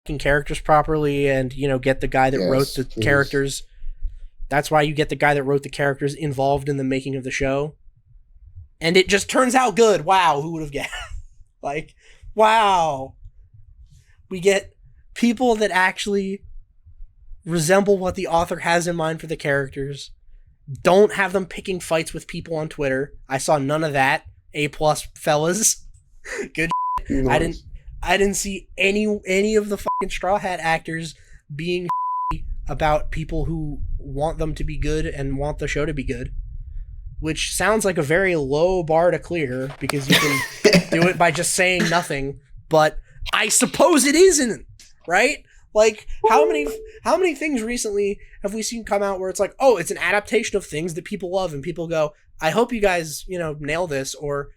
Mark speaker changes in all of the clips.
Speaker 1: characters properly and, get the guy that wrote
Speaker 2: Yes,
Speaker 1: the
Speaker 2: please.
Speaker 1: characters. That's why you get the guy that wrote the characters involved in the making of the show. And it just turns out good. Wow, who would have guessed? Like, wow. We get people that actually resemble what the author has in mind for the characters. Don't have them picking fights with people on Twitter. I saw none of that. A plus, fellas. Good.
Speaker 2: Nice.
Speaker 1: I didn't see any of the fucking Straw Hat actors being about people who want them to be good and want the show to be good. Which sounds like a very low bar to clear because you can do it by just saying nothing. But I suppose it isn't, right? Like, how many things recently have we seen come out where it's like, oh, it's an adaptation of things that people love, and people go, I hope you guys, nail this, or,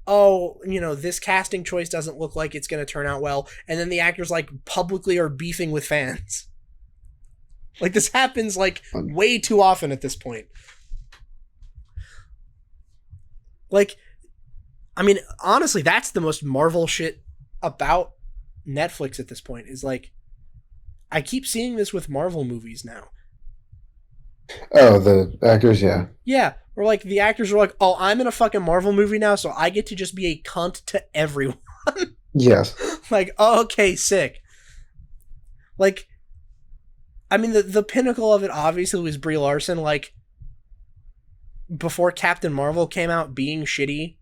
Speaker 1: oh, this casting choice doesn't look like it's going to turn out well, and then the actors, like, publicly are beefing with fans. Like, this happens, like, way too often at this point. Like, I mean, honestly, that's the most Marvel shit about Netflix at this point, is, like, I keep seeing this with Marvel movies now.
Speaker 2: Oh, the actors, yeah.
Speaker 1: Yeah, or like the actors are like, oh, I'm in a fucking Marvel movie now, so I get to just be a cunt to everyone.
Speaker 2: Yes.
Speaker 1: Like, oh, okay, sick. Like, I mean, the pinnacle of it obviously was Brie Larson, like, before Captain Marvel came out being shitty.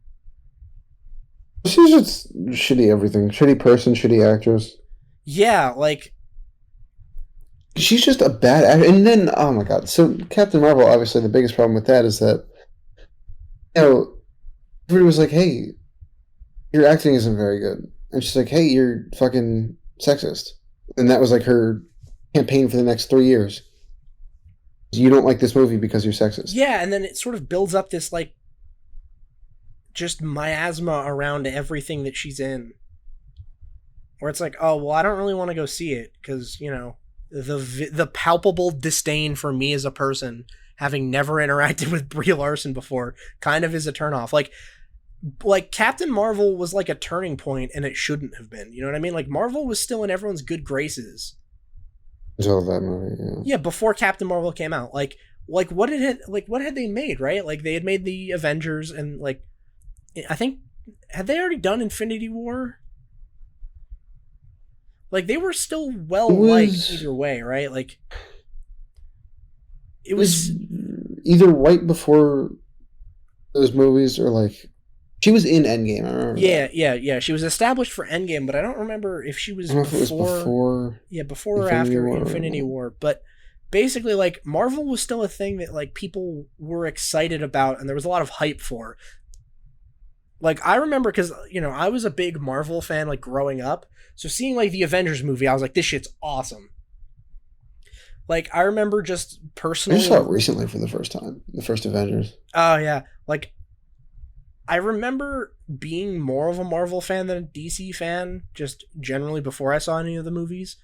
Speaker 2: She's just shitty everything. Shitty person, shitty actress.
Speaker 1: Yeah, like,
Speaker 2: She's just a bad actor. And then, oh my god. So, Captain Marvel, obviously, the biggest problem with that is that, everybody was like, hey, your acting isn't very good. And she's like, hey, you're fucking sexist. And that was like her campaign for the next 3 years. You don't like this movie because you're sexist.
Speaker 1: Yeah, and then it sort of builds up this, like, just miasma around everything that she's in. Where it's like, oh, well, I don't really want to go see it because, the palpable disdain for me as a person, having never interacted with Brie Larson before, kind of is a turnoff. Like Captain Marvel was like a turning point, and it shouldn't have been. You know what I mean? Like, Marvel was still in everyone's good graces.
Speaker 2: Until that movie, yeah.
Speaker 1: Yeah, before Captain Marvel came out. Like what had they made, right? Like, they had made the Avengers, and, like, I think, had they already done Infinity War? Like, they were still well-liked either way, right? Like, it was
Speaker 2: either right before those movies or, like, she was in Endgame, I remember.
Speaker 1: Yeah. She was established for Endgame, but I don't remember if she was,
Speaker 2: I don't know if it was before.
Speaker 1: Yeah, before or after Infinity War. But basically, like, Marvel was still a thing that, like, people were excited about, and there was a lot of hype for. Like, I remember, because, I was a big Marvel fan, like, growing up. So seeing, like, the Avengers movie, I was like, this shit's awesome. Like, I remember just personally...
Speaker 2: I just saw it recently for the first time. The first Avengers.
Speaker 1: Oh, yeah. Like, I remember being more of a Marvel fan than a DC fan, just generally before I saw any of the movies.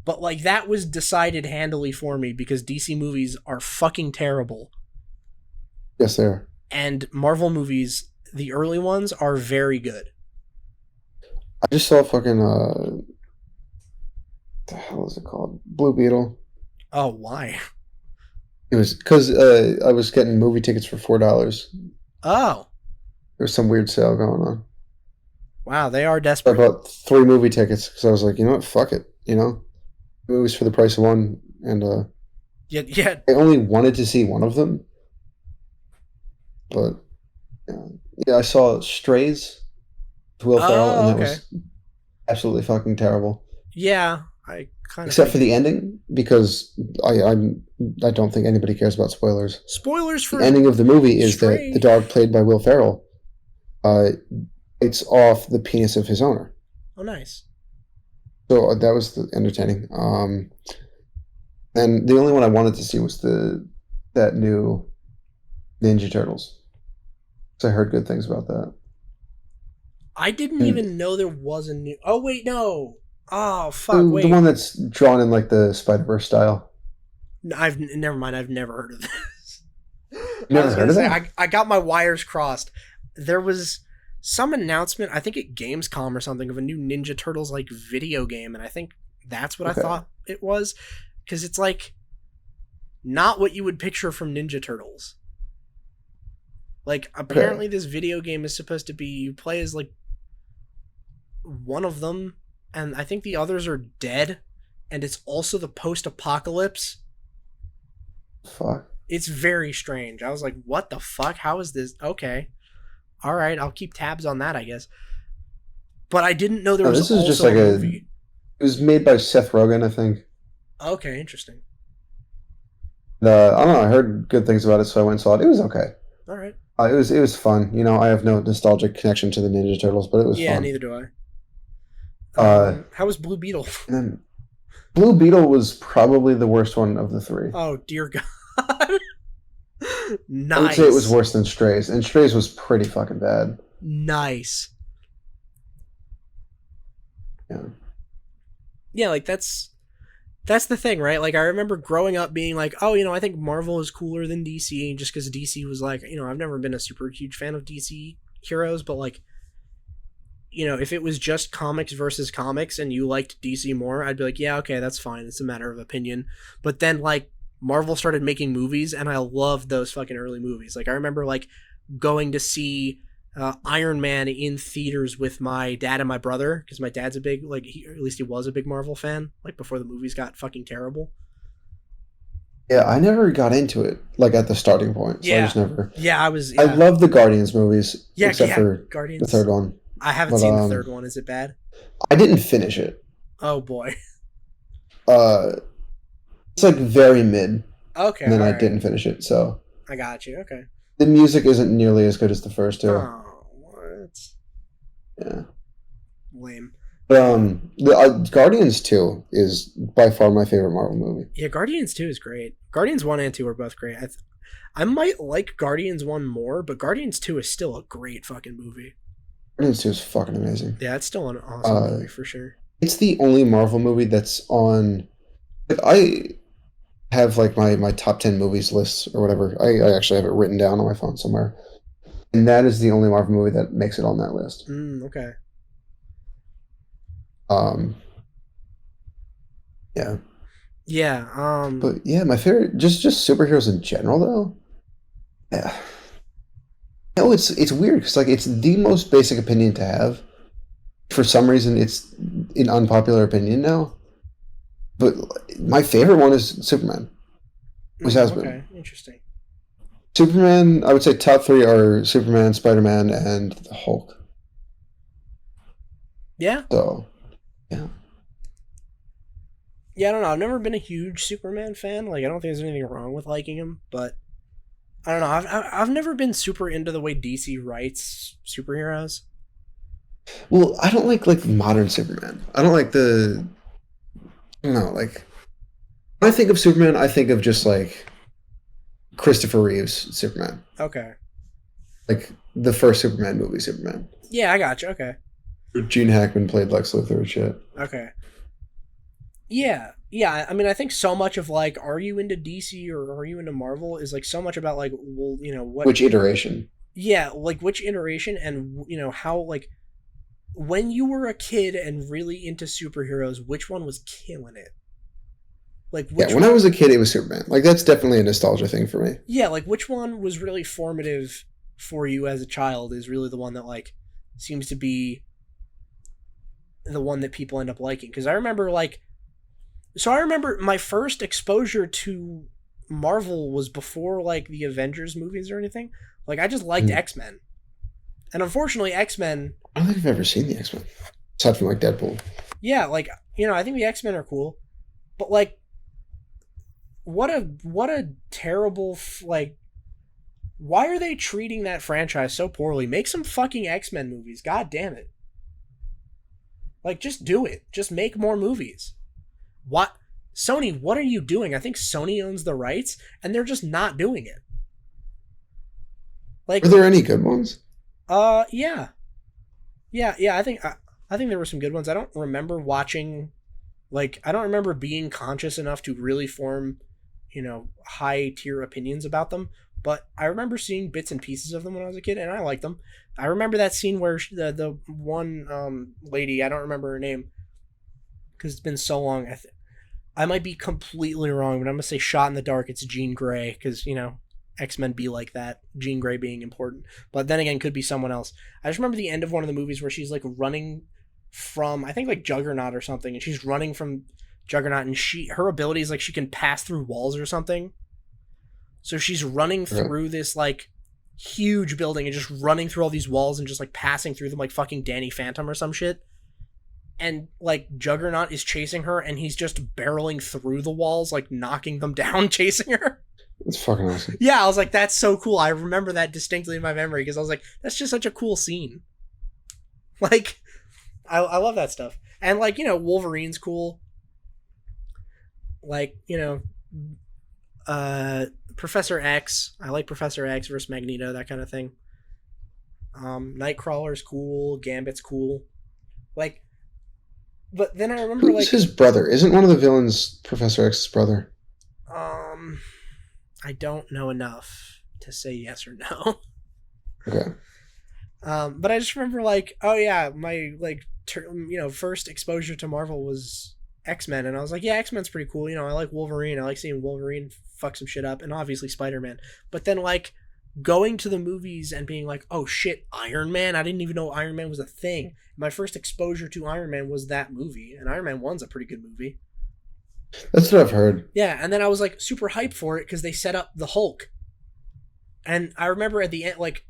Speaker 1: But, like, that was decided handily for me, because DC movies are fucking terrible.
Speaker 2: Yes, they are.
Speaker 1: And Marvel movies, the early ones, are very good.
Speaker 2: I just saw fucking, what the hell is it called? Blue Beetle.
Speaker 1: Oh, why?
Speaker 2: It was because I was getting movie tickets for $4.
Speaker 1: Oh.
Speaker 2: There was some weird sale going on.
Speaker 1: Wow, they are
Speaker 2: I
Speaker 1: desperate.
Speaker 2: bought 3 movie tickets because I was like, you know what, fuck it, movies for the price of one, and
Speaker 1: Yeah.
Speaker 2: I only wanted to see one of them, but yeah, I saw Strays with Will Ferrell, and that was absolutely fucking terrible.
Speaker 1: Yeah, I kind of.
Speaker 2: Except for the ending, because I don't think anybody cares about spoilers.
Speaker 1: Spoilers for
Speaker 2: the ending of the movie is
Speaker 1: Stray.
Speaker 2: that the dog played by Will Ferrell bites off the penis of his owner.
Speaker 1: Oh, nice.
Speaker 2: So that was entertaining. And the only one I wanted to see was that new Ninja Turtles. So I heard good things about that.
Speaker 1: I didn't even know there was a new... Oh, wait, no. Oh, fuck, wait.
Speaker 2: The one that's drawn in, like, the Spider-Verse style.
Speaker 1: Never mind, I've never heard of this.
Speaker 2: Never heard of that?
Speaker 1: I got my wires crossed. There was some announcement, I think at Gamescom or something, of a new Ninja Turtles, like, video game, and I think That's what I
Speaker 2: Okay.
Speaker 1: thought it was, because it's like not what you would picture from Ninja Turtles. Like, apparently
Speaker 2: Okay.
Speaker 1: this video game is supposed to be you play as like one of them, and I think the others are dead, and it's also the post-apocalypse.
Speaker 2: Fuck.
Speaker 1: It's very strange. I was like, what the fuck? How is this? Okay. All right, I'll keep tabs on that, I guess. But I didn't know there
Speaker 2: No,
Speaker 1: was
Speaker 2: this is just
Speaker 1: also
Speaker 2: like
Speaker 1: a
Speaker 2: a.
Speaker 1: movie.
Speaker 2: It was made by Seth Rogen, I think.
Speaker 1: Okay, interesting.
Speaker 2: I don't know. I heard good things about it, so I went and saw it. It was okay.
Speaker 1: All right.
Speaker 2: It was fun. You know, I have no nostalgic connection to the Ninja Turtles, but it was
Speaker 1: Yeah,
Speaker 2: fun.
Speaker 1: neither do I.
Speaker 2: Uh,
Speaker 1: How was Blue Beetle?
Speaker 2: and then Blue Beetle was probably the worst one of the three.
Speaker 1: Oh dear God.
Speaker 2: I would
Speaker 1: Nice.
Speaker 2: say it was worse than Strays, and Strays was pretty fucking bad.
Speaker 1: Nice.
Speaker 2: Yeah.
Speaker 1: Yeah, like that's the thing, right? Like I remember growing up being like, oh, I think Marvel is cooler than DC, just because DC was like, I've never been a super huge fan of DC heroes, but like, if it was just comics versus comics and you liked DC more, I'd be like, yeah, okay, that's fine. It's a matter of opinion. But then like Marvel started making movies, and I loved those fucking early movies. Like I remember like going to see Iron Man in theaters with my dad and my brother, because my dad's a big, like, at least he was a big Marvel fan, like before the movies got fucking terrible.
Speaker 2: Yeah, I never got into it, like at the starting point, so I
Speaker 1: Yeah.
Speaker 2: just never.
Speaker 1: Yeah, I was.
Speaker 2: I
Speaker 1: Yeah,
Speaker 2: love the Guardians movies,
Speaker 1: yeah,
Speaker 2: except
Speaker 1: yeah.
Speaker 2: for
Speaker 1: Guardians.
Speaker 2: the third one.
Speaker 1: I haven't
Speaker 2: But,
Speaker 1: seen the third one. Is it bad?
Speaker 2: I didn't finish it.
Speaker 1: Oh boy.
Speaker 2: It's like very mid,
Speaker 1: Okay.
Speaker 2: and then I
Speaker 1: alright.
Speaker 2: didn't finish it, so
Speaker 1: I got you. Okay.
Speaker 2: the music isn't nearly as good as the first two.
Speaker 1: Oh, what?
Speaker 2: Yeah.
Speaker 1: Lame.
Speaker 2: But, the Guardians 2 is by far my favorite Marvel movie.
Speaker 1: Yeah, Guardians 2 is great. Guardians 1 and 2 are both great. I might like Guardians 1 more, but Guardians 2 is still a great fucking movie.
Speaker 2: Guardians 2 is fucking amazing.
Speaker 1: Yeah, it's still an awesome movie for sure.
Speaker 2: It's the only Marvel movie that's on. Like, I have like my top 10 movies lists or whatever. I actually have it written down on my phone somewhere. And that is the only Marvel movie that makes it on that list.
Speaker 1: Okay.
Speaker 2: Yeah.
Speaker 1: Yeah.
Speaker 2: But yeah, my favorite just superheroes in general though. Yeah. No, it's weird because like it's the most basic opinion to have. For some reason, it's an unpopular opinion now. But my favorite one is Superman. Which has been.
Speaker 1: Okay, interesting.
Speaker 2: Superman, I would say top three are Superman, Spider-Man, and the Hulk.
Speaker 1: Yeah.
Speaker 2: So, yeah.
Speaker 1: Yeah, I don't know. I've never been a huge Superman fan. Like, I don't think there's anything wrong with liking him, but I don't know. I've never been super into the way DC writes superheroes.
Speaker 2: Well, I don't like modern Superman. I don't like the. No, like when I think of Superman, I think of just like Christopher Reeve's Superman,
Speaker 1: Okay.
Speaker 2: like the first Superman movie, Superman.
Speaker 1: Yeah, I got you. Okay.
Speaker 2: Gene Hackman played Lex Luthor and shit.
Speaker 1: Okay. Yeah. Yeah, I mean, I think so much of like, are you into DC or are you into Marvel is like so much about like, well, what.
Speaker 2: Which iteration?
Speaker 1: Yeah, like which iteration and how like when you were a kid and really into superheroes, which one was killing it? Like which
Speaker 2: Yeah, when I was a kid, it was Superman. Like that's definitely a nostalgia thing for me.
Speaker 1: Yeah, like which one was really formative for you as a child is really the one that like seems to be the one that people end up liking. Because I remember my first exposure to Marvel was before like the Avengers movies or anything. Like I just liked X-Men. And unfortunately X-Men,
Speaker 2: I don't think I've ever seen the X-Men. Aside from like Deadpool.
Speaker 1: yeah, like I think the X-Men are cool. But like what a terrible like why are they treating that franchise so poorly? Make some fucking X-Men movies. God damn it. Like just do it. Just make more movies. What Sony, what are you doing? I think Sony owns the rights and they're just not doing it. Like
Speaker 2: Were there any good ones?
Speaker 1: Yeah. I think there were some good ones. I don't remember watching I don't remember being conscious enough to really form, high tier opinions about them, but I remember seeing bits and pieces of them when I was a kid and I liked them. I remember that scene where the one lady, I don't remember her name, because it's been so long. I might be completely wrong, but I'm gonna say Shot in the Dark. It's Jean Grey because X-Men be like that. Jean Grey being important, but then again, could be someone else. I just remember the end of one of the movies where she's like running from I think like Juggernaut or something, and she's running from Juggernaut, and her ability is like she can pass through walls or something. So she's running through this like huge building and just running through all these walls and just like passing through them like fucking Danny Phantom or some shit. And like Juggernaut is chasing her and he's just barreling through the walls, like knocking them down, chasing her.
Speaker 2: It's fucking awesome.
Speaker 1: Yeah, I was like, that's so cool. I remember that distinctly in my memory because I was like, that's just such a cool scene. Like, I love that stuff. And like, Wolverine's cool. Like, Professor X. I like Professor X versus Magneto, that kind of thing. Nightcrawler's cool. Gambit's cool. Like, but then I remember
Speaker 2: Who's his brother? Isn't one of the villains Professor X's brother?
Speaker 1: I don't know enough to say yes or no.
Speaker 2: Okay.
Speaker 1: But I just remember like, oh yeah, my like first exposure to Marvel was X-Men, and I was like, yeah, X-Men's pretty cool. I like Wolverine. I like seeing Wolverine fuck some shit up, and obviously Spider-Man. But then like going to the movies and being like, oh shit, Iron Man? I didn't even know Iron Man was a thing. My first exposure to Iron Man was that movie, and Iron Man 1's a pretty good movie.
Speaker 2: That's what I've heard.
Speaker 1: Yeah, and then I was like super hyped for it because they set up the Hulk. And I remember at the end, like,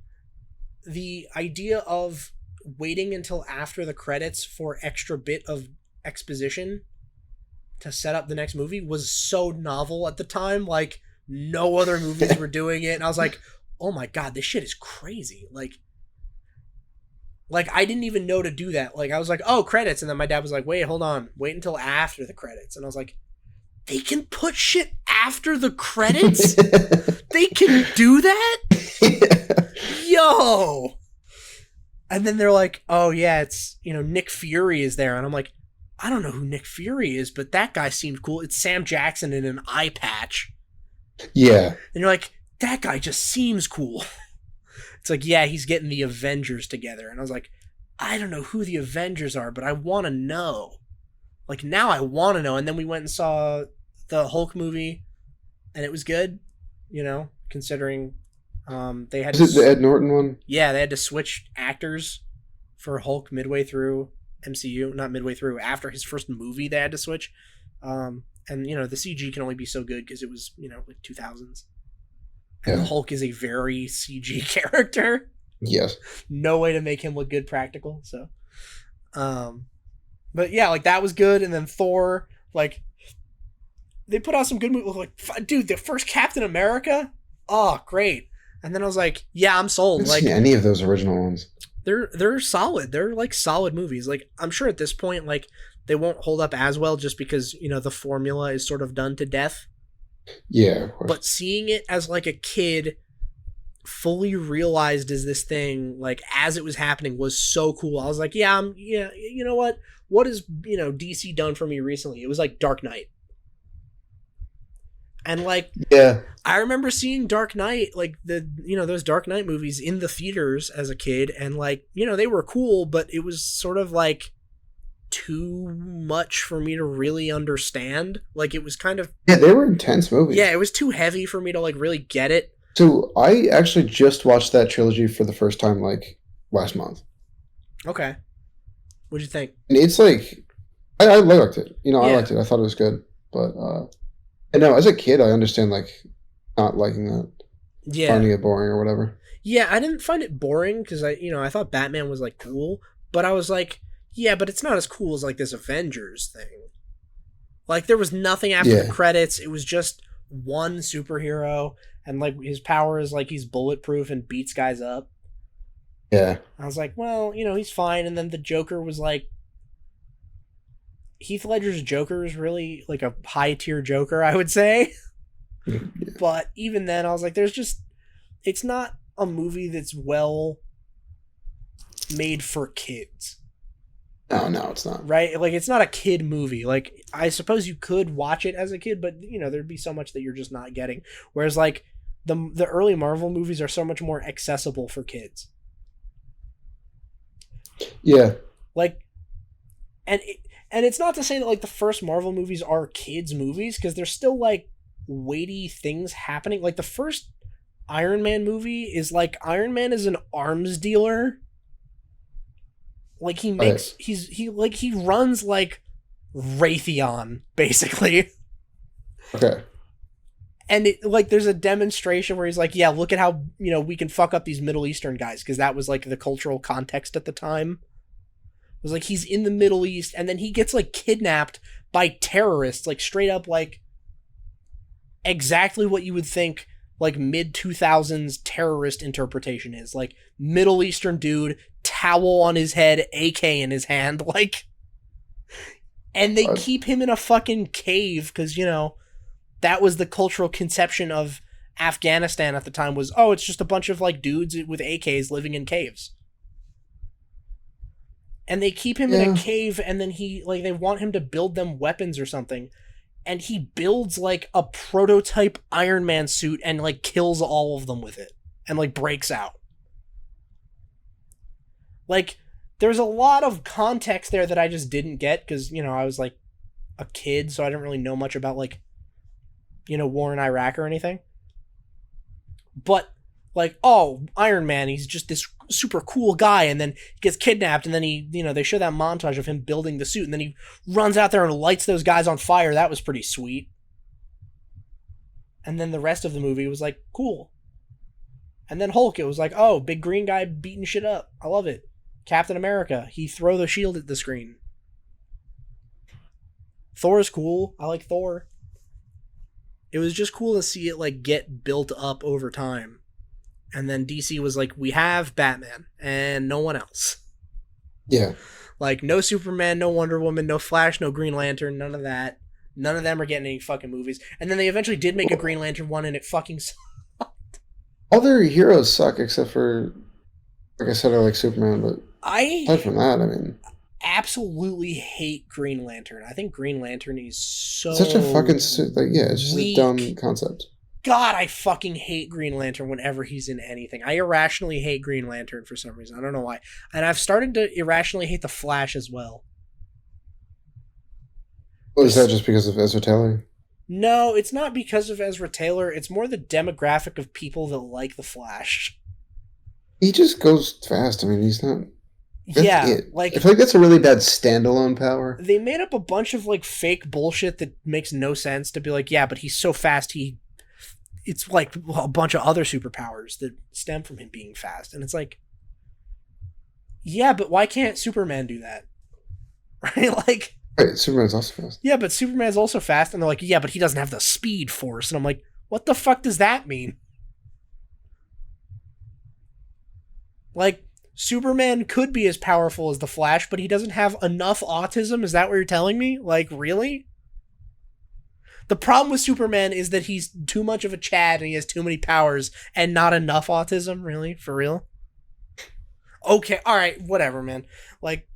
Speaker 1: the idea of waiting until after the credits for extra bit of exposition to set up the next movie was so novel at the time. Like, no other movies were doing it. And I was like, oh my god, this shit is crazy. Like I didn't even know to do that. Like, I was like, oh, credits. And then my dad was like, wait, hold on. Wait until after the credits. And I was like, they can put shit after the credits? They can do that? Yo! And then they're like, oh yeah, it's, Nick Fury is there. And I'm like, I don't know who Nick Fury is, but that guy seemed cool. It's Sam Jackson in an eye patch.
Speaker 2: Yeah.
Speaker 1: And you're like, that guy just seems cool. It's like, yeah, he's getting the Avengers together. And I was like, I don't know who the Avengers are, but I want to know. Like, now I want to know. And then we went and saw the Hulk movie, and it was good, considering they had
Speaker 2: Is it the Ed Norton one?
Speaker 1: Yeah, they had to switch actors for Hulk midway through MCU. Not midway through. After his first movie, they had to switch. And, the CG can only be so good because it was, like 2000s. And the Hulk is a very CG character.
Speaker 2: Yes.
Speaker 1: No way to make him look good practical. So, but yeah, like that was good. And then Thor, like, they put out some good movies. Like, dude, the first Captain America. Oh, great. And then I was like, yeah, I'm sold.
Speaker 2: I haven't
Speaker 1: like
Speaker 2: seen any of those original ones.
Speaker 1: They're solid. They're like solid movies. Like, I'm sure at this point, like, they won't hold up as well just because, the formula is sort of done to death.
Speaker 2: Yeah, of course.
Speaker 1: But seeing it as like a kid fully realized as this thing, like as it was happening, was so cool. I was like, yeah, you know what has, DC done for me recently? It was like Dark Knight. And like,
Speaker 2: yeah,
Speaker 1: I remember seeing Dark Knight, like those Dark Knight movies in the theaters as a kid. And like, they were cool, but it was sort of like too much for me to really understand. Like, it was kind of,
Speaker 2: yeah, they were intense movies.
Speaker 1: Yeah, it was too heavy for me to like really get it.
Speaker 2: So I actually just watched that trilogy for the first time like last month.
Speaker 1: Okay, what'd you think?
Speaker 2: And it's like I liked it.
Speaker 1: Yeah.
Speaker 2: I liked it. I thought it was good. But and no, as a kid, I understand like not liking that.
Speaker 1: Yeah,
Speaker 2: finding it boring or whatever.
Speaker 1: Yeah, I didn't find it boring because I thought Batman was like cool, but I was like, yeah, but it's not as cool as like this Avengers thing. Like, there was nothing after the credits. It was just one superhero, and like his power is like he's bulletproof and beats guys up.
Speaker 2: Yeah.
Speaker 1: I was like, well, he's fine. And then the Joker was like, Heath Ledger's Joker is really like a high tier Joker, I would say.
Speaker 2: Yeah.
Speaker 1: But even then, I was like, it's not a movie that's well made for kids.
Speaker 2: No, it's not.
Speaker 1: Right? Like, it's not a kid movie. Like, I suppose you could watch it as a kid, but, there'd be so much that you're just not getting. Whereas, like, the early Marvel movies are so much more accessible for kids. And And it's not to say that like the first Marvel movies are kids movies, because there's still like weighty things happening. Like the first Iron Man movie is like Iron Man is an arms dealer. Like he makes he runs like Raytheon basically.
Speaker 2: Okay.
Speaker 1: And like there's a demonstration where he's like, yeah, look at how, we can fuck up these Middle Eastern guys, because that was like the cultural context at the time. It was like he's in the Middle East and then he gets like kidnapped by terrorists, like straight up like exactly what you would think like mid-2000s terrorist interpretation is. Like Middle Eastern dude, towel on his head, AK in his hand, like, and they keep him in a fucking cave because, that was the cultural conception of Afghanistan at the time was, oh, it's just a bunch of like dudes with AKs living in caves. And they keep him in a cave, and then they want him to build them weapons or something. And he builds like a prototype Iron Man suit and like kills all of them with it and like breaks out. Like there's a lot of context there that I just didn't get because, I was like a kid, so I didn't really know much about like, war in Iraq or anything. But like, oh, Iron Man, he's just this super cool guy, and then gets kidnapped, and then he, they show that montage of him building the suit, and then he runs out there and lights those guys on fire. That was pretty sweet. And then the rest of the movie was like, cool. And then Hulk, it was like, oh, big green guy beating shit up. I love it. Captain America, he throw the shield at the screen. Thor's cool. I like Thor. It was just cool to see it like get built up over time. And then DC was like, we have Batman and no one else.
Speaker 2: Yeah. Like
Speaker 1: no Superman, no Wonder Woman, no Flash, no Green Lantern, none of that. None of them are getting any fucking movies. And then they eventually did make a Green Lantern one, and it fucking sucked.
Speaker 2: All their heroes suck except for, like I said, I like Superman, but aside from that, I mean,
Speaker 1: absolutely hate Green Lantern. I think Green Lantern is so
Speaker 2: such a fucking it's just
Speaker 1: weak.
Speaker 2: a dumb concept.
Speaker 1: God, I fucking hate Green Lantern whenever he's in anything. I irrationally hate Green Lantern for some reason. I don't know why. And I've started to irrationally hate the Flash as well.
Speaker 2: Well, is that just because of Ezra Taylor?
Speaker 1: No, it's not because of Ezra Taylor. It's more the demographic of people that like the Flash.
Speaker 2: He just goes fast. I mean, he's not...
Speaker 1: Like...
Speaker 2: I feel like that's a really bad standalone power.
Speaker 1: They made up a bunch of, like, fake bullshit that makes no sense to be like, yeah, but he's so fast, it's like a bunch of other superpowers that stem from him being fast. And it's like, yeah, but why can't Superman do that? Right? Like...
Speaker 2: Right, Superman's also fast.
Speaker 1: Yeah, but Superman's also fast. And they're like, yeah, but he doesn't have the speed force. And I'm like, what the fuck does that mean? Like, Superman could be as powerful as the Flash, but he doesn't have enough autism? Is that what you're telling me? Like, really? The problem with Superman is that he's too much of a Chad and he has too many powers and not enough autism? Really? For real? Okay, alright, whatever, man. Like,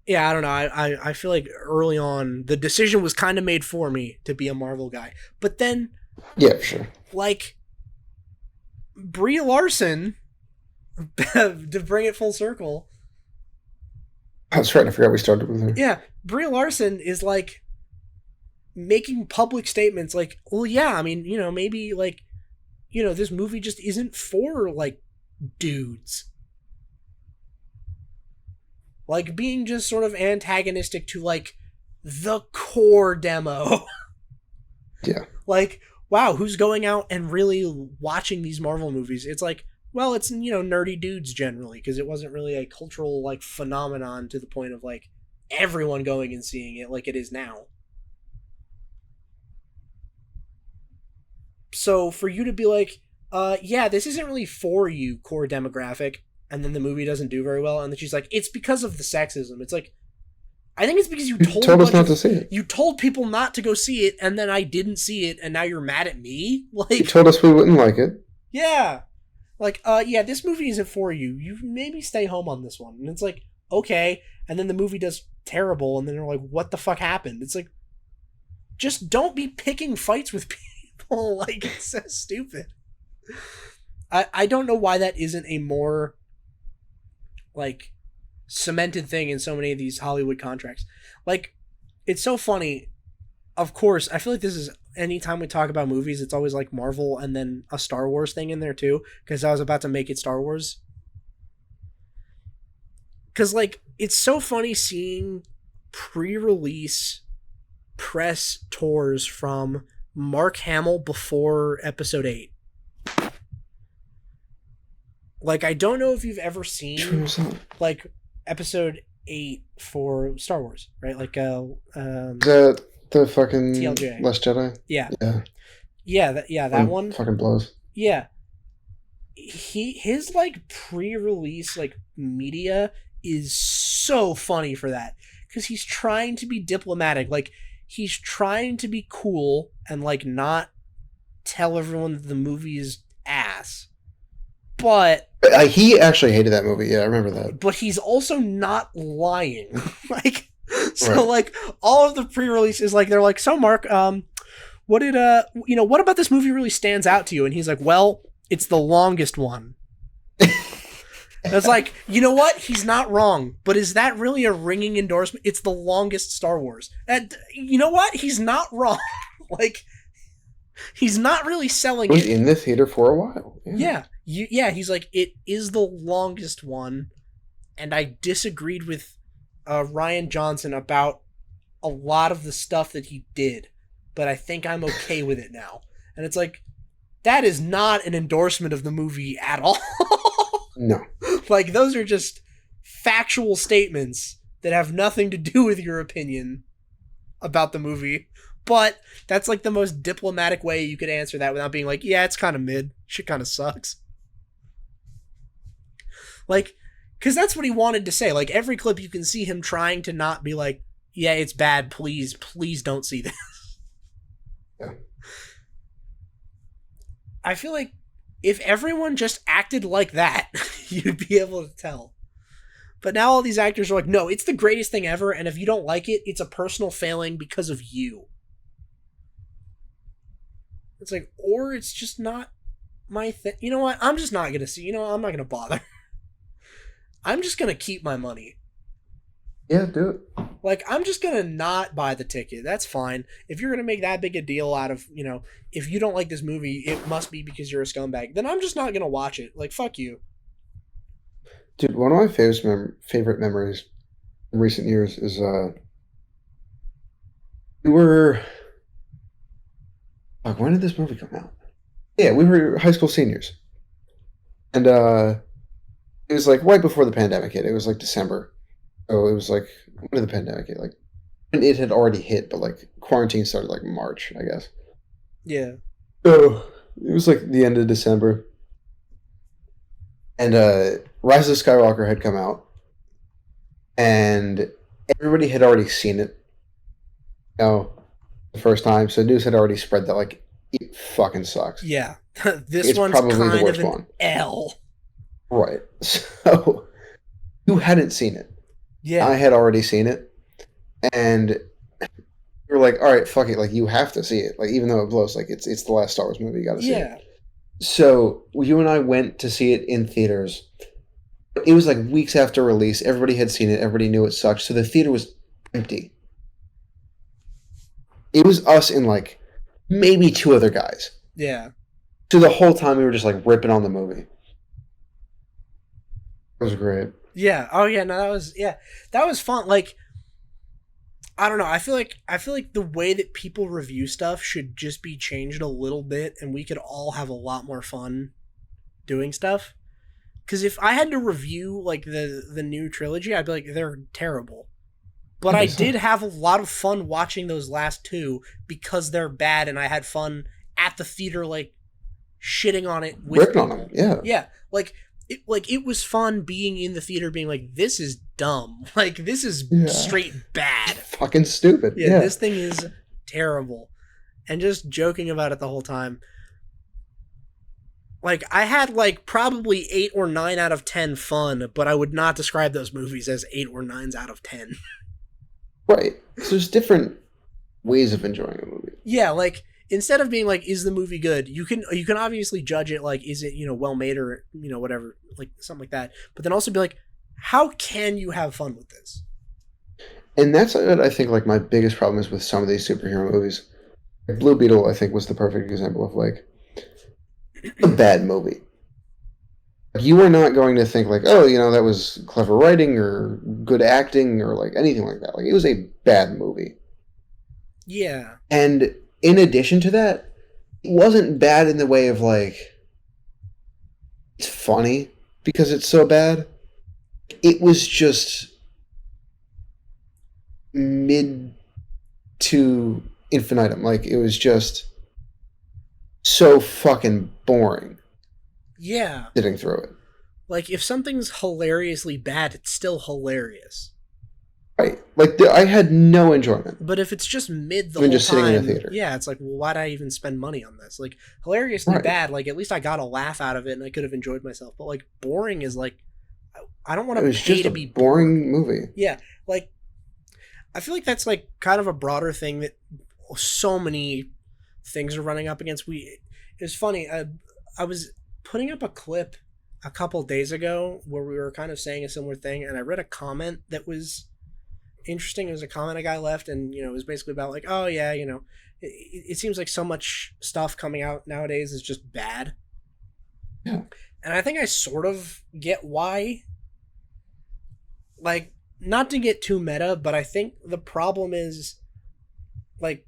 Speaker 1: yeah, I don't know. I feel like early on, the decision was kind of made for me to be a Marvel guy. But then...
Speaker 2: Yeah, sure.
Speaker 1: Like, Brie Larson, to bring it full circle...
Speaker 2: That's right, I forgot we started with her.
Speaker 1: Yeah, Brie Larson is, like, making public statements like, well, yeah, I mean, maybe, like, this movie just isn't for, like, dudes. Like, being just sort of antagonistic to, like, the core demo.
Speaker 2: Yeah.
Speaker 1: Like, wow, who's going out and really watching these Marvel movies? It's like, well, it's, nerdy dudes generally, because it wasn't really a cultural, like, phenomenon to the point of, like, everyone going and seeing it like it is now. So, for you to be like, yeah, this isn't really for you, core demographic, and then the movie doesn't do very well, and then she's like, it's because of the sexism. It's like, I think it's because you
Speaker 2: told us not to see it.
Speaker 1: You told people not to go see it, and then I didn't see it, and now you're mad at me? Like,
Speaker 2: you told us we wouldn't like it.
Speaker 1: Yeah. Like, yeah, this movie isn't for you. You maybe stay home on this one. And it's like, okay. And then the movie does terrible, and then they're like, what the fuck happened? It's like, just don't be picking fights with people. Like, it's so stupid. I don't know why that isn't a more, like, cemented thing in so many of these Hollywood contracts. Like, it's so funny. Of course, I feel like this is anytime we talk about movies, it's always like Marvel and then a Star Wars thing in there too, because I was about to make it Star Wars. Because, like, it's so funny seeing pre-release press tours from Mark Hamill before Episode 8. Like, I don't know if you've ever seen, like, Episode 8 for Star Wars, right? Like,
Speaker 2: the fucking
Speaker 1: TLJ.
Speaker 2: Last Jedi?
Speaker 1: Yeah.
Speaker 2: Yeah.
Speaker 1: That one.
Speaker 2: Fucking blows.
Speaker 1: Yeah. His, like, pre-release, like, media is so funny for that. Because he's trying to be diplomatic. Like, he's trying to be cool and, like, not tell everyone that the movie is ass. But
Speaker 2: he actually hated that movie. Yeah, I remember that.
Speaker 1: But he's also not lying. Like, so
Speaker 2: Right.
Speaker 1: like all of the pre-releases, like they're like, so Mark, what did what about this movie really stands out to you? And he's like, well, it's the longest one. It's like, you know what? He's not wrong. But is that really a ringing endorsement? It's the longest Star Wars. And you know what? He's not wrong. Like, he's not really selling
Speaker 2: it. Was
Speaker 1: it.
Speaker 2: in the theater for a while.
Speaker 1: Yeah. He's like, it is the longest one. And I disagreed with Ryan Johnson about a lot of the stuff that he did. But I think I'm okay with it now. And it's like, that is not an endorsement of the movie at all.
Speaker 2: No.
Speaker 1: Like, those are just factual statements that have nothing to do with your opinion about the movie. But that's like the most diplomatic way you could answer that without being like, yeah, it's kind of mid. Shit kind of sucks. Like, because that's what he wanted to say. Like, every clip you can see him trying to not be like, yeah, it's bad. Please don't see this.
Speaker 2: Yeah.
Speaker 1: I feel like if everyone just acted like that, you'd be able to tell. But now all these actors are like, no, it's the greatest thing ever, and if you don't like it, it's a personal failing because of you. It's like, or it's just not my thing. You know what? I'm just not going to see. You know what? I'm not going to bother. I'm just going to keep my money.
Speaker 2: Yeah, do it.
Speaker 1: Like, I'm just going to not buy the ticket. That's fine. If you're going to make that big a deal out of, if you don't like this movie, it must be because you're a scumbag. Then I'm just not going to watch it. Like, fuck you.
Speaker 2: Dude, one of my favorite memories in recent years is we were... Fuck, when did this movie come out? Yeah, we were high school seniors. And it was like right before the pandemic hit. It was like December. So it was like, when did the pandemic hit? Like, and it had already hit, but like quarantine started like March, I guess.
Speaker 1: Yeah.
Speaker 2: So it was like the end of December. And Rise of Skywalker had come out. And everybody had already seen it. The first time. So news had already spread that like it fucking sucks.
Speaker 1: Yeah. This
Speaker 2: it's
Speaker 1: one's
Speaker 2: probably
Speaker 1: kind
Speaker 2: the worst
Speaker 1: of an
Speaker 2: one.
Speaker 1: L.
Speaker 2: Right. So you hadn't seen it.
Speaker 1: Yeah.
Speaker 2: I had already seen it. And we were like, all right, fuck it. Like, you have to see it. Like, even though it blows, like, it's the last Star Wars movie. You gotta see it. So you and I went to see it in theaters. It was like weeks after release. Everybody had seen it. Everybody knew it sucked. So the theater was empty. It was us and like maybe two other guys.
Speaker 1: Yeah.
Speaker 2: So the whole time we were just like ripping on the movie. It was great.
Speaker 1: Yeah. Oh yeah. No, that was fun. Like, I don't know. I feel like the way that people review stuff should just be changed a little bit, and we could all have a lot more fun doing stuff. Because if I had to review like the new trilogy, I'd be like, they're terrible. But I did have a lot of fun watching those last two because they're bad, and I had fun at the theater, like shitting on it with
Speaker 2: ripping on them. Yeah.
Speaker 1: Yeah. It was fun being in the theater being like, this is dumb. Like, this is straight bad.
Speaker 2: Fucking stupid.
Speaker 1: Yeah, this thing is terrible. And just joking about it the whole time. Like, I had, like, probably 8 or 9 out of 10 fun, but I would not describe those movies as 8 or 9s out of 10.
Speaker 2: Right. So there's different ways of enjoying a movie.
Speaker 1: Yeah, like, instead of being like, is the movie good? You can obviously judge it like, is it, well made or, whatever, like something like that. But then also be like, How can you have fun with this?
Speaker 2: And that's what I think like my biggest problem is with some of these superhero movies. Like, Blue Beetle, I think, was the perfect example of like a bad movie. You are not going to think like, oh, that was clever writing or good acting or like anything like that. Like it was a bad movie.
Speaker 1: Yeah.
Speaker 2: And in addition to that, it wasn't bad in the way of like it's funny because it's so bad. It was just mid to infinitum. Like it was just so fucking boring.
Speaker 1: Yeah.
Speaker 2: Sitting through it.
Speaker 1: Like, if something's hilariously bad, it's still hilarious.
Speaker 2: Right. Like I had no enjoyment.
Speaker 1: But if it's just mid the
Speaker 2: Even
Speaker 1: whole
Speaker 2: just
Speaker 1: time,
Speaker 2: sitting in the theater.
Speaker 1: yeah, it's like, well, why'd I even spend money on this? Like, hilariously
Speaker 2: Right.
Speaker 1: bad, like, at least I got a laugh out of it and I could have enjoyed myself. But, like, boring is like, I don't want to pay to be
Speaker 2: boring movie.
Speaker 1: Yeah, like, I feel like that's, like, kind of a broader thing that so many things are running up against. It's funny, I was putting up a clip a couple days ago where we were kind of saying a similar thing, and I read a comment that was interesting. It was a comment a guy left, and it was basically about like, oh yeah, it seems like so much stuff coming out nowadays is just bad.
Speaker 2: Yeah.
Speaker 1: And I think I sort of get why. Like, not to get too meta, but I think the problem is, like,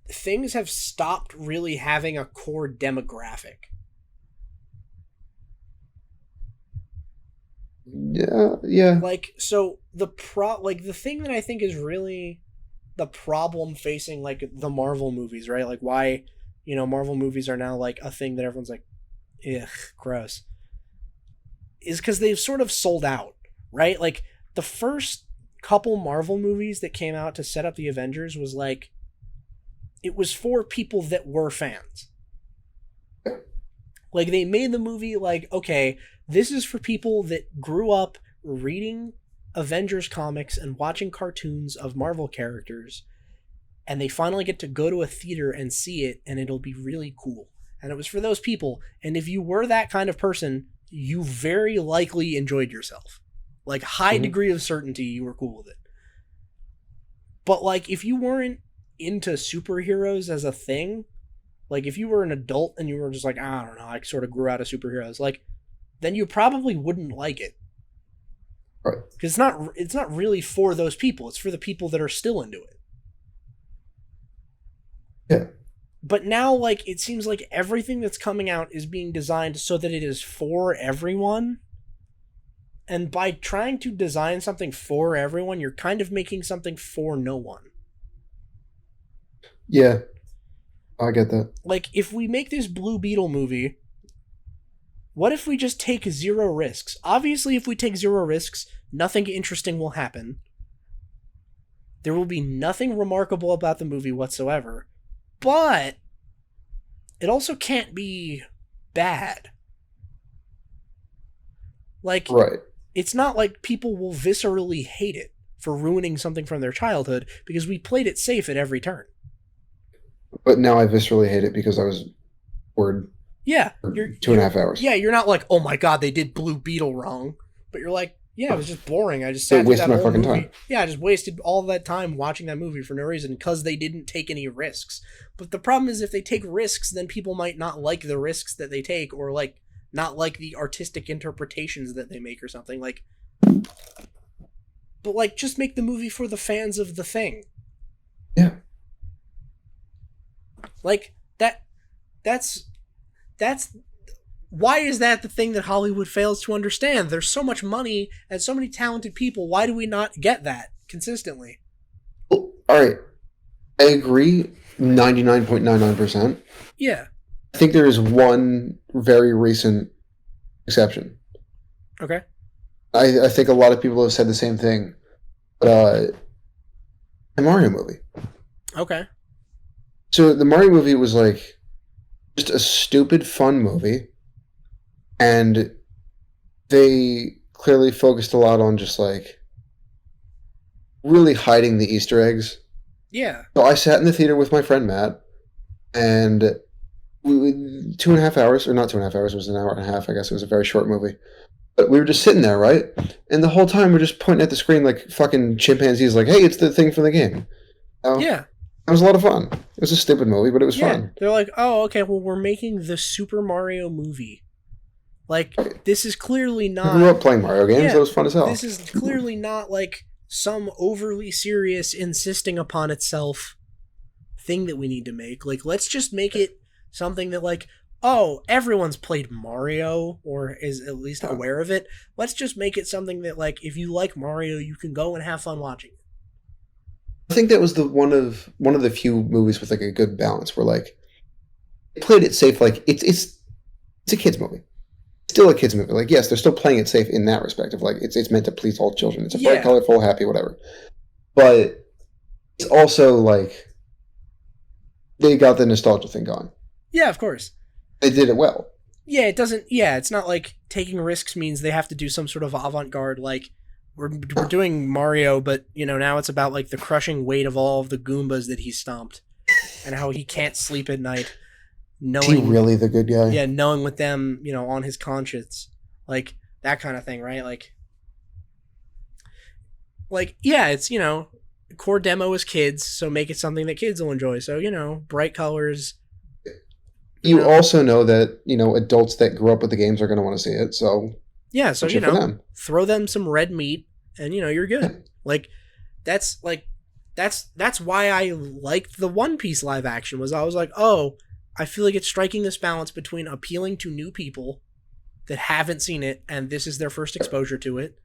Speaker 1: things have stopped really having a core demographic.
Speaker 2: Yeah.
Speaker 1: Like, so the thing that I think is really the problem facing like the Marvel movies, right? Like why, Marvel movies are now like a thing that everyone's like, ugh, gross. Is because they've sort of sold out, right? Like the first couple Marvel movies that came out to set up the Avengers was like, it was for people that were fans. Like they made the movie like, okay, this is for people that grew up reading Avengers comics and watching cartoons of Marvel characters, and they finally get to go to a theater and see it, and it'll be really cool. And it was for those people, and if you were that kind of person, you very likely enjoyed yourself. Like, high degree of certainty you were cool with it. But, like, if you weren't into superheroes as a thing, like, if you were an adult and you were just like, I don't know, I sort of grew out of superheroes, like, then you probably wouldn't like it.
Speaker 2: Right.
Speaker 1: Because it's not really for those people. It's for the people that are still into it.
Speaker 2: Yeah.
Speaker 1: But now, like, it seems like everything that's coming out is being designed so that it is for everyone. And by trying to design something for everyone, you're kind of making something for no one.
Speaker 2: Yeah. I get that.
Speaker 1: Like, if we make this Blue Beetle movie, what if we just take zero risks? Obviously, if we take zero risks, nothing interesting will happen. There will be nothing remarkable about the movie whatsoever. But it also can't be bad. Like,
Speaker 2: right.
Speaker 1: It's not like people will viscerally hate it for ruining something from their childhood because we played it safe at every turn.
Speaker 2: But now I viscerally hate it because I was bored.
Speaker 1: Yeah.
Speaker 2: For 2.5 hours.
Speaker 1: Yeah, you're not like, oh my god, they did Blue Beetle wrong. But you're like, yeah, it was just boring. I just sat through that whole movie. Time. Yeah, I just wasted all that time watching that movie for no reason because they didn't take any risks. But the problem is if they take risks, then people might not like the risks that they take or like not like the artistic interpretations that they make or something. Like, but like just make the movie for the fans of the thing.
Speaker 2: Yeah.
Speaker 1: Like that's why is that the thing that Hollywood fails to understand? There's so much money and so many talented people. Why do we not get that consistently?
Speaker 2: Well, all right. I agree 99.99%.
Speaker 1: Yeah.
Speaker 2: I think there is one very recent exception.
Speaker 1: Okay.
Speaker 2: I think a lot of people have said the same thing. But the Mario movie.
Speaker 1: Okay.
Speaker 2: So the Mario movie was like just a stupid fun movie. And they clearly focused a lot on just like really hiding the Easter eggs.
Speaker 1: Yeah.
Speaker 2: So I sat in the theater with my friend Matt, and 2.5 hours, or not 2.5 hours, it was an hour and a half, I guess. It was a very short movie. But we were just sitting there, right? And the whole time we're just pointing at the screen like fucking chimpanzees, like, hey, it's the thing from the game.
Speaker 1: Yeah.
Speaker 2: It was a lot of fun. It was a stupid movie, but it was fun.
Speaker 1: They're like, oh, okay, well, we're making the Super Mario movie. Like, this is clearly not...
Speaker 2: I grew up playing Mario games. That was fun as hell.
Speaker 1: This is clearly not, like, some overly serious, insisting upon itself thing that we need to make. Like, let's just make it something that, like, oh, everyone's played Mario, or is at least aware of it. Let's just make it something that, like, if you like Mario, you can go and have fun watching it.
Speaker 2: I think that was the one of the few movies with like a good balance where like they played it safe. Like it's a kids movie, still a kids movie. Like yes, they're still playing it safe in that respect of like it's meant to please all children. It's a bright, colorful, happy, whatever. But it's also like they got the nostalgia thing going.
Speaker 1: Yeah, of course.
Speaker 2: They did it well.
Speaker 1: Yeah, it doesn't. Yeah, it's not like taking risks means they have to do some sort of avant-garde like. We're doing Mario, but, you know, now it's about, like, the crushing weight of all of the Goombas that he stomped. And how he can't sleep at night. Knowing,
Speaker 2: is he really the good guy?
Speaker 1: Yeah, knowing with them, you know, on his conscience. Like, that kind of thing, right? Like, yeah, it's, you know, core demo is kids, so make it something that kids will enjoy. So, you know, bright colors.
Speaker 2: You also know that, you know, adults that grew up with the games are going to want to see it, so...
Speaker 1: Yeah, so, you know, throw them some red meat and, you know, you're good. That's why I liked the One Piece live action was I was like, oh, I feel like it's striking this balance between appealing to new people that haven't seen it and this is their first exposure to it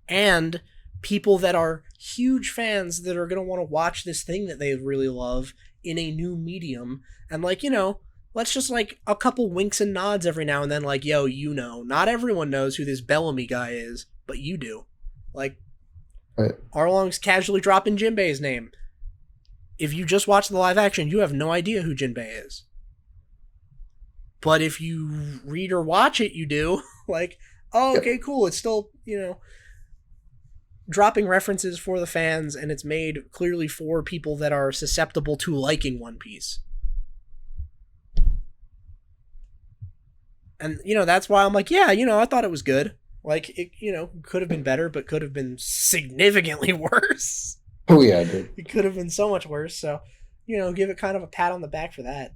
Speaker 1: and people that are huge fans that are going to want to watch this thing that they really love in a new medium. And like, you know, let's just, like, a couple winks and nods every now and then, like, yo, you know. Not everyone knows who this Bellamy guy is, but you do. Like,
Speaker 2: right.
Speaker 1: Arlong's casually dropping Jinbei's name. If you just watch the live action, you have no idea who Jinbei is. But if you read or watch it, you do. Like, oh, okay, cool. It's still, you know, dropping references for the fans, and it's made clearly for people that are susceptible to liking One Piece. And, you know, that's why I'm like, yeah, you know, I thought it was good. Like, it, you know, could have been better, but could have been significantly worse.
Speaker 2: Oh, yeah, dude.
Speaker 1: It could have been so much worse. So, you know, give it kind of a pat on the back for that.